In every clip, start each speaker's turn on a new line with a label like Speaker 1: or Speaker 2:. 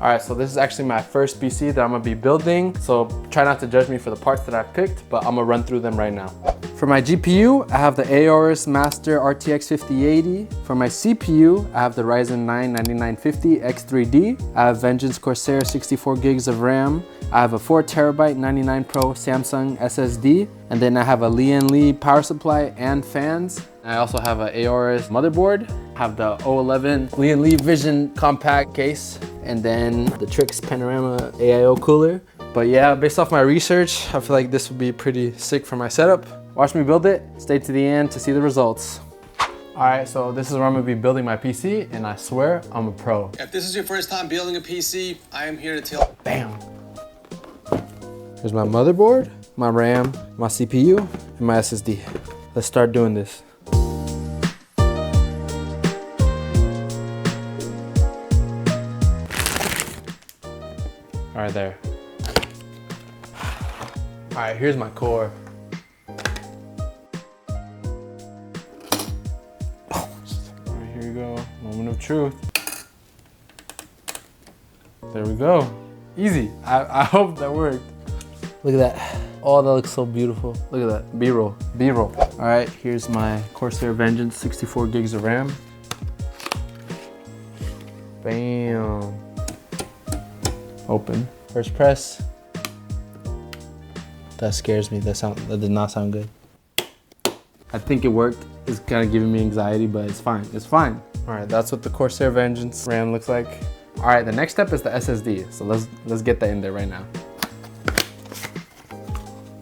Speaker 1: All right, so this is actually my first PC that I'm gonna be building. So try not to judge me for the parts that I've picked, but I'm gonna run through them right now. For my GPU, I have the Aorus Master RTX 5080. For my CPU, I have the Ryzen 9 9950 X3D. I have Vengeance Corsair 64 gigs of RAM. I have a 4TB 99 Pro Samsung SSD. And then I have a LIAN power supply and fans. I also have an Aorus motherboard. I have the 011 LIAN Vision compact case. And then the TRYX PANORAMA AIO cooler. But yeah, based off my research, I feel like this would be pretty sick for my setup. Watch me build it, stay to the end to see the results. All right, so this is where I'm gonna be building my PC, and I swear I'm a pro.
Speaker 2: If this is your first time building a PC, I am here to tell.
Speaker 1: Bam. Here's my motherboard, my RAM, my CPU, and my SSD. Let's start doing this. All right, there. All right, here's my core. All right, here we go, moment of truth. There we go, easy. I hope that worked. Look at that. Oh, that looks so beautiful. Look at that, B-roll, B-roll. All right, here's my Corsair Vengeance 64 gigs of RAM. Bam. Open. First press. That scares me. That did not sound good. I think it worked. It's kind of giving me anxiety, but it's fine. It's fine. All right, that's what the Corsair Vengeance RAM looks like. All right, the next step is the SSD. So let's get that in there right now.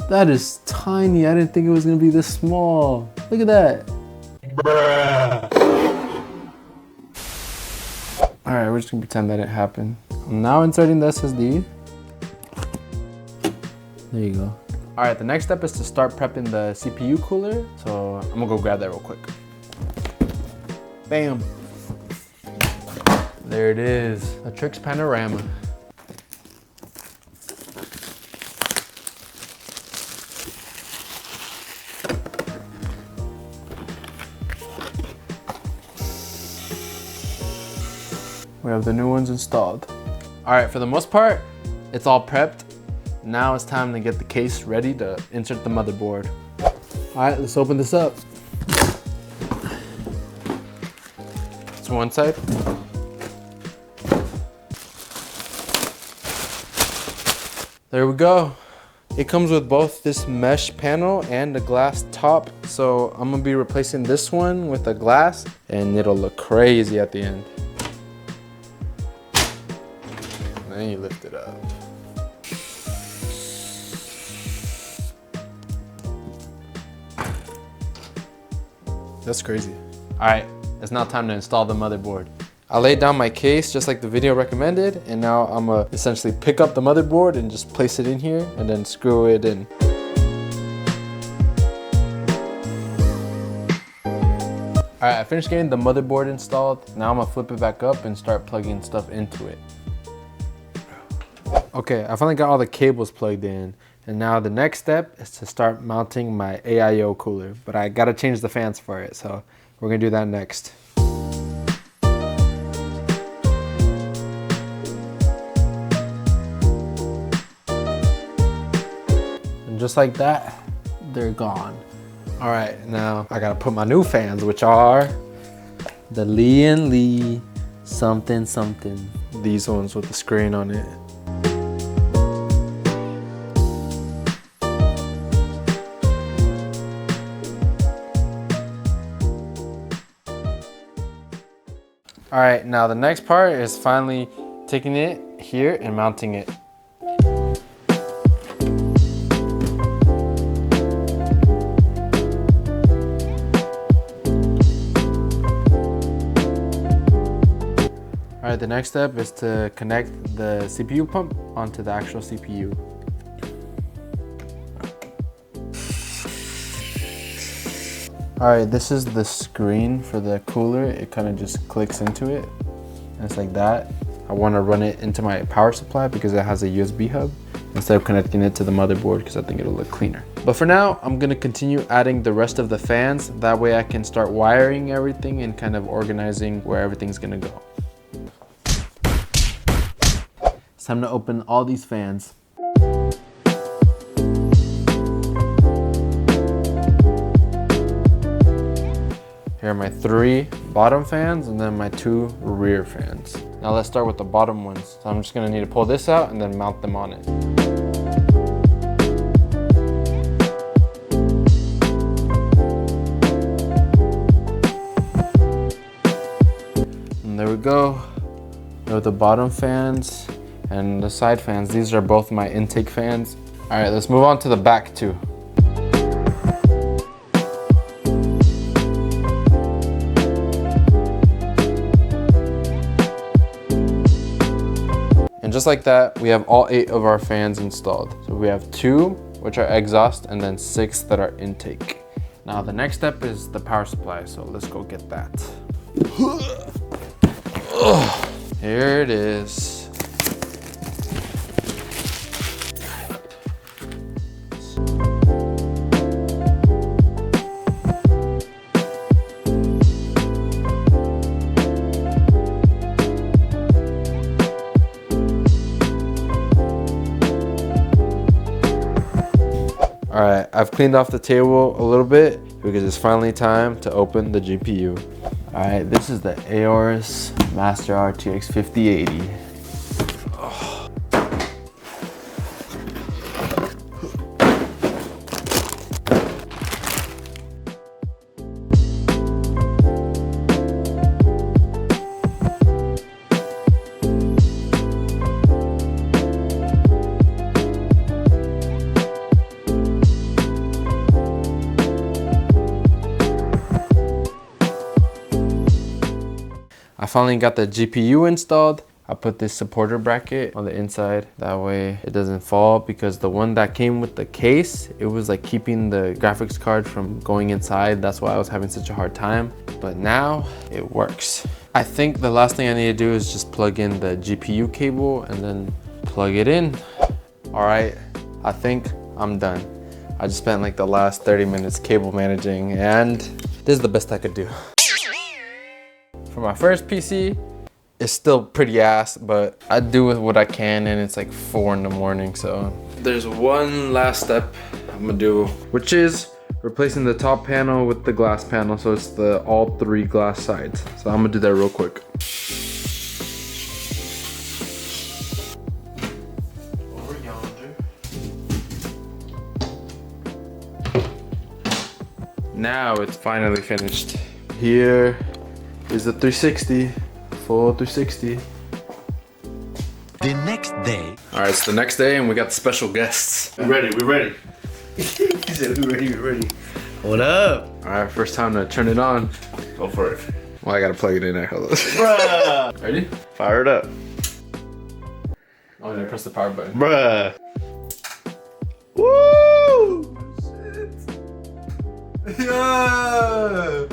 Speaker 1: That is tiny. I didn't think it was gonna be this small. Look at that. Bruh. All right, we're just gonna pretend that didn't happen. I'm now inserting the SSD. There you go. All right, the next step is to start prepping the CPU cooler. So I'm gonna go grab that real quick. Bam. There it is, a TRYX PANORAMA. We have the new ones installed. All right, for the most part, it's all prepped. Now it's time to get the case ready to insert the motherboard. All right, let's open this up. It's one side. There we go. It comes with both this mesh panel and a glass top. So I'm gonna be replacing this one with a glass and it'll look crazy at the end. And then you lift it up. That's crazy. All right, it's now time to install the motherboard. I laid down my case just like the video recommended, and now I'm gonna essentially pick up the motherboard and just place it in here and then screw it in. All right, I finished getting the motherboard installed. Now I'm gonna flip it back up and start plugging stuff into it. Okay, I finally got all the cables plugged in. And now the next step is to start mounting my AIO cooler, but I gotta change the fans for it, so we're gonna do that next. And just like that, they're gone. All right, now I gotta put my new fans, which are the LIAN something something. These ones with the screen on it. All right, now the next part is finally taking it here and mounting it. All right, the next step is to connect the CPU pump onto the actual CPU. All right, this is the screen for the cooler. It kind of just clicks into it. And it's like that. I want to run it into my power supply because it has a USB hub instead of connecting it to the motherboard because I think it'll look cleaner. But for now, I'm gonna continue adding the rest of the fans. That way I can start wiring everything and kind of organizing where everything's gonna go. It's time to open all these fans. Here are my 3 bottom fans and then my 2 rear fans. Now let's start with the bottom ones. So I'm just gonna need to pull this out and then mount them on it. And there we go. There are the bottom fans and the side fans. These are both my intake fans. All right, let's move on to the back too. And just like that, we have all 8 of our fans installed. So we have 2, which are exhaust, and then 6 that are intake. Now the next step is the power supply, so let's go get that. Here it is. All right, I've cleaned off the table a little bit because it's finally time to open the GPU. All right, this is the Aorus Master RTX 5080. I finally got the GPU installed. I put this supporter bracket on the inside. That way it doesn't fall, because the one that came with the case, it was like keeping the graphics card from going inside. That's why I was having such a hard time. But now it works. I think the last thing I need to do is just plug in the GPU cable and then plug it in. All right, I think I'm done. I just spent like the last 30 minutes cable managing, and this is the best I could do. For my first PC, it's still pretty ass, but I do with what I can, and it's like 4 in the morning. So there's one last step I'm gonna do, which is replacing the top panel with the glass panel. So it's the all 3 glass sides. So I'm gonna do that real quick. Over yonder. Now it's finally finished. Here is the 360, full 360.
Speaker 3: The next day.
Speaker 1: All right, it's the next day and we got the special guests.
Speaker 4: We ready. He said we ready. What up?
Speaker 1: All right, first time to turn it on.
Speaker 4: Go for it.
Speaker 1: Well, I gotta plug it in there, hold on.
Speaker 4: Bruh.
Speaker 1: Ready?
Speaker 4: Fire it up.
Speaker 1: Oh, did I press the power button?
Speaker 4: Bruh. Woo!
Speaker 1: Yeah!